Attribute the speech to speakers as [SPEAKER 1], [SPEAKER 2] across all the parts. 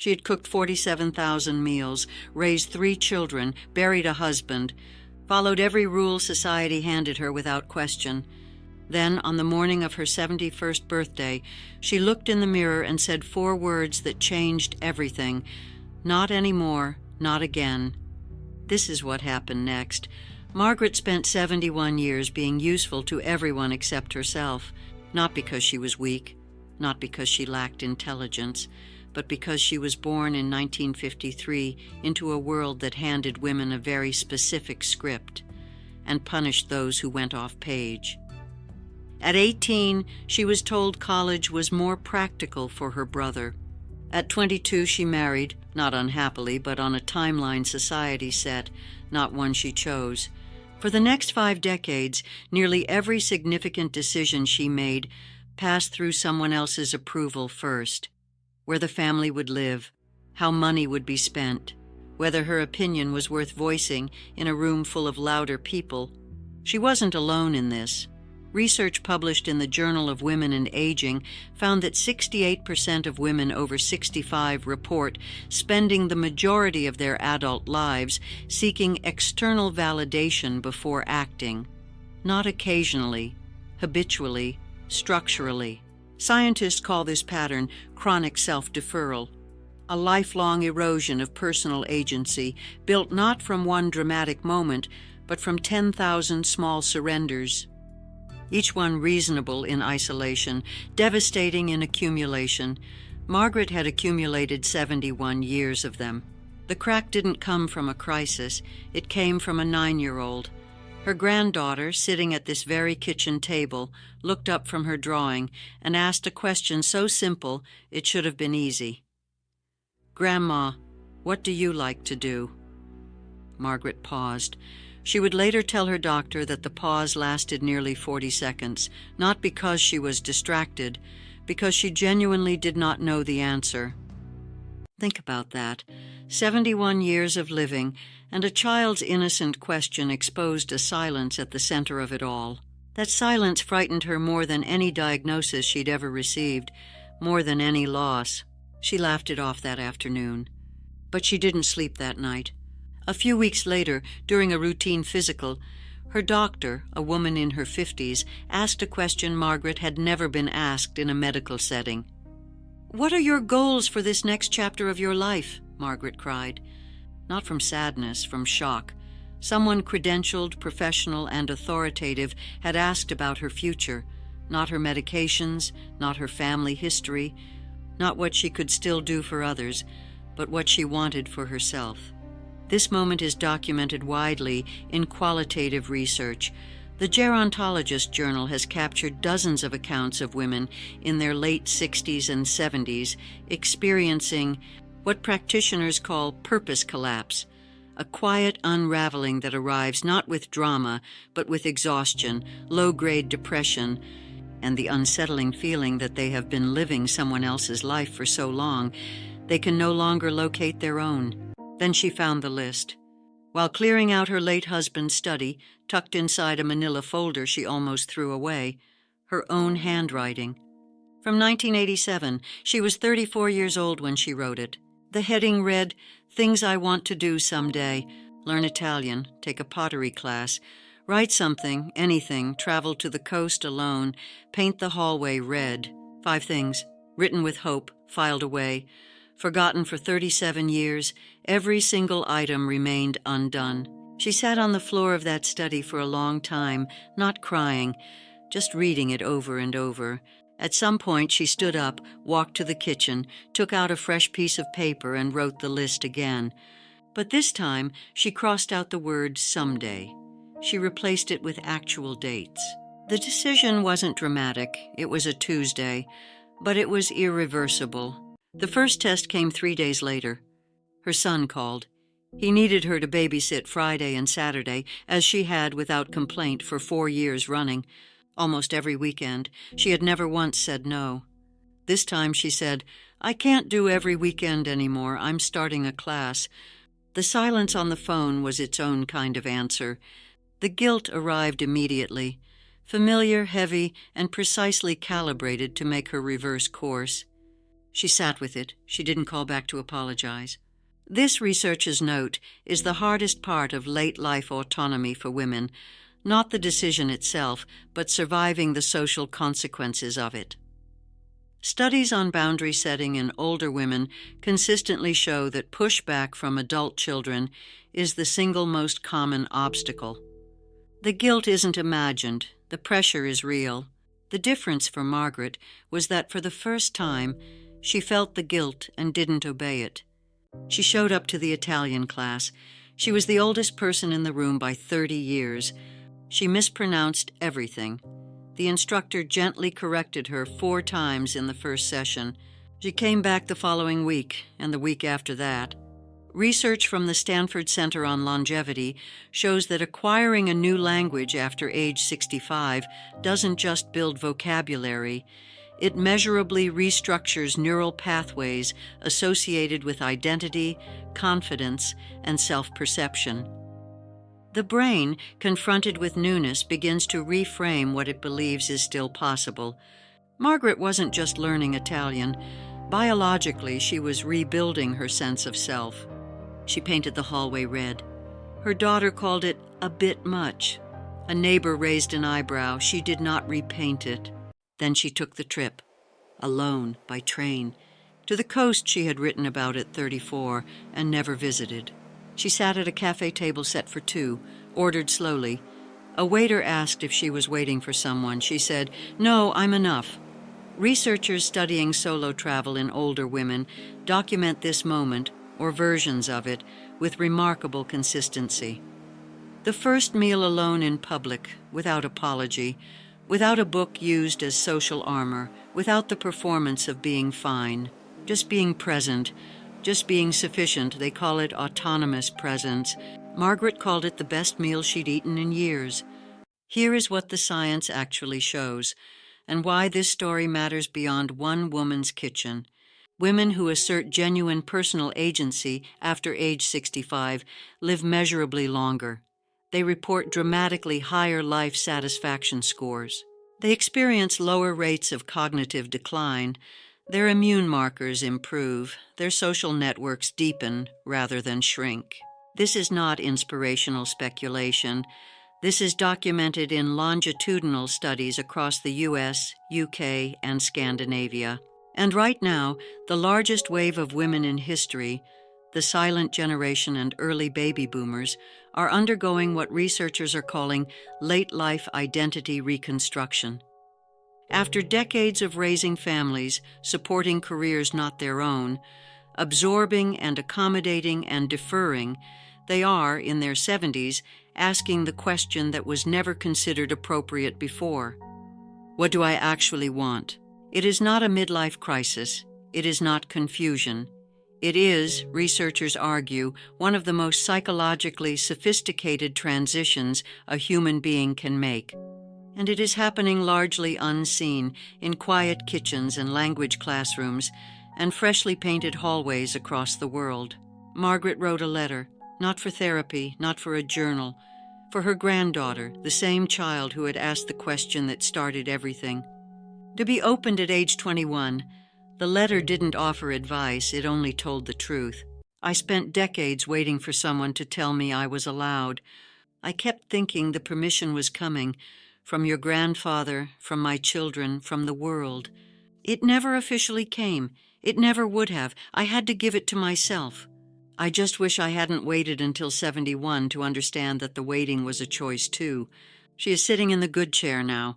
[SPEAKER 1] She had cooked 47,000 meals, raised 3 children, buried a husband, followed every rule society handed her without question. Then, on the morning of her 71st birthday, she looked in the mirror and said 4 words that changed everything. Not anymore, not again. This is what happened next. Margaret spent 71 years being useful to everyone except herself, not because she was weak, not because she lacked intelligence, but because she was born in 1953 into a world that handed women a very specific script and punished those who went off page. At 18, she was told college was more practical for her brother. At 22, she married, not unhappily, but on a timeline society set, not one she chose. For the next 5 decades, nearly every significant decision she made passed through someone else's approval first. Where the family would live, how money would be spent, whether her opinion was worth voicing in a room full of louder people. She wasn't alone in this. Research published in the Journal of Women and Aging found that 68% of women over 65 report spending the majority of their adult lives seeking external validation before acting. Not occasionally, habitually, structurally. Scientists call this pattern chronic self-deferral, a lifelong erosion of personal agency built not from one dramatic moment, but from 10,000 small surrenders. Each one reasonable in isolation, devastating in accumulation. Margaret had accumulated 71 years of them. The crack didn't come from a crisis. It came from a 9-year-old. Her granddaughter, sitting at this very kitchen table, looked up from her drawing and asked a question so simple it should have been easy. "Grandma, what do you like to do?" Margaret paused. She would later tell her doctor that the pause lasted nearly 40 seconds, not because she was distracted, because she genuinely did not know the answer. Think about that. 71 years of living, and a child's innocent question exposed a silence at the center of it all. That silence frightened her more than any diagnosis she'd ever received, more than any loss. She laughed it off that afternoon. But she didn't sleep that night. A few weeks later, during a routine physical, her doctor, a woman in her 50s, asked a question Margaret had never been asked in a medical setting. "What are your goals for this next chapter of your life?" Margaret cried. Not from sadness, from shock. Someone credentialed, professional, and authoritative had asked about her future, not her medications, not her family history, not what she could still do for others, but what she wanted for herself. This moment is documented widely in qualitative research. The Gerontologist Journal has captured dozens of accounts of women in their late 60s and 70s experiencing what practitioners call purpose collapse, a quiet unraveling that arrives not with drama, but with exhaustion, low-grade depression, and the unsettling feeling that they have been living someone else's life for so long, they can no longer locate their own. Then she found the list. While clearing out her late husband's study, tucked inside a manila folder she almost threw away, her own handwriting. From 1987, she was 34 years old when she wrote it. The heading read, "Things I Want to Do Someday. Learn Italian, take a pottery class, write something, anything, travel to the coast alone, paint the hallway red. 5 things, written with hope, filed away. Forgotten for 37 years, every single item remained undone." She sat on the floor of that study for a long time, not crying, just reading it over and over. At some point, she stood up, walked to the kitchen, took out a fresh piece of paper, and wrote the list again. But this time, she crossed out the word someday. She replaced it with actual dates. The decision wasn't dramatic. It was a Tuesday, but it was irreversible. The first test came 3 days later. Her son called. He needed her to babysit Friday and Saturday, as she had without complaint for 4 years running. Almost every weekend. She had never once said no. This time she said, "I can't do every weekend anymore. I'm starting a class." The silence on the phone was its own kind of answer. The guilt arrived immediately, familiar, heavy, and precisely calibrated to make her reverse course. She sat with it. She didn't call back to apologize. This, researchers note, is the hardest part of late-life autonomy for women, not the decision itself, but surviving the social consequences of it. Studies on boundary setting in older women consistently show that pushback from adult children is the single most common obstacle. The guilt isn't imagined, the pressure is real. The difference for Margaret was that for the first time, she felt the guilt and didn't obey it. She showed up to the Italian class. She was the oldest person in the room by 30 years. She mispronounced everything. The instructor gently corrected her 4 times in the first session. She came back the following week, and the week after that. Research from the Stanford Center on Longevity shows that acquiring a new language after age 65 doesn't just build vocabulary. It measurably restructures neural pathways associated with identity, confidence, and self-perception. The brain, confronted with newness, begins to reframe what it believes is still possible. Margaret wasn't just learning Italian. Biologically, she was rebuilding her sense of self. She painted the hallway red. Her daughter called it a bit much. A neighbor raised an eyebrow. She did not repaint it. Then she took the trip, alone, by train, to the coast she had written about at 34 and never visited. She sat at a cafe table set for 2, ordered slowly. A waiter asked if she was waiting for someone. She said, "No, I'm enough." Researchers studying solo travel in older women document this moment, or versions of it, with remarkable consistency. The first meal alone in public, without apology, without a book used as social armor, without the performance of being fine, just being present, just being sufficient. They call it autonomous presence. Margaret called it the best meal she'd eaten in years. Here is what the science actually shows, and why this story matters beyond one woman's kitchen. Women who assert genuine personal agency after age 65 live measurably longer. They report dramatically higher life satisfaction scores. They experience lower rates of cognitive decline. Their immune markers improve. Their social networks deepen rather than shrink. This is not inspirational speculation. This is documented in longitudinal studies across the US, UK, and Scandinavia. And right now, the largest wave of women in history, the silent generation and early baby boomers, are undergoing what researchers are calling late-life identity reconstruction. After decades of raising families, supporting careers not their own, absorbing and accommodating and deferring, they are, in their 70s, asking the question that was never considered appropriate before. What do I actually want? It is not a midlife crisis. It is not confusion. It is, researchers argue, one of the most psychologically sophisticated transitions a human being can make. And it is happening largely unseen in quiet kitchens and language classrooms and freshly painted hallways across the world. Margaret wrote a letter, not for therapy, not for a journal, for her granddaughter, the same child who had asked the question that started everything. To be opened at age 21, the letter didn't offer advice, it only told the truth. I spent decades waiting for someone to tell me I was allowed. I kept thinking the permission was coming, from your grandfather, from my children, from the world. It never officially came. It never would have. I had to give it to myself. I just wish I hadn't waited until 71 to understand that the waiting was a choice too. She is sitting in the good chair now,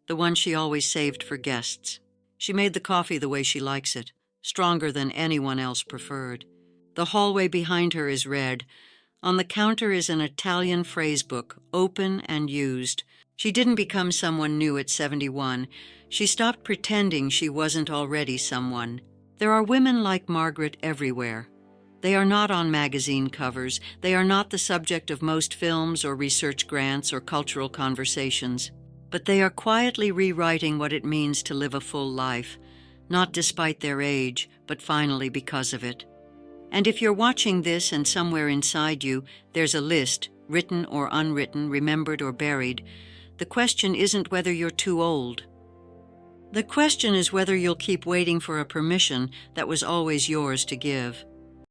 [SPEAKER 1] the one she always saved for guests. She made the coffee the way she likes it, stronger than anyone else preferred. The hallway behind her is red. On the counter is an Italian phrase book, open and used. She didn't become someone new at 71. She stopped pretending she wasn't already someone. There are women like Margaret everywhere. They are not on magazine covers. They are not the subject of most films or research grants or cultural conversations. But they are quietly rewriting what it means to live a full life, not despite their age, but finally because of it. And if you're watching this and somewhere inside you there's a list, written or unwritten, remembered or buried, the question isn't whether you're too old. The question is whether you'll keep waiting for a permission that was always yours to give.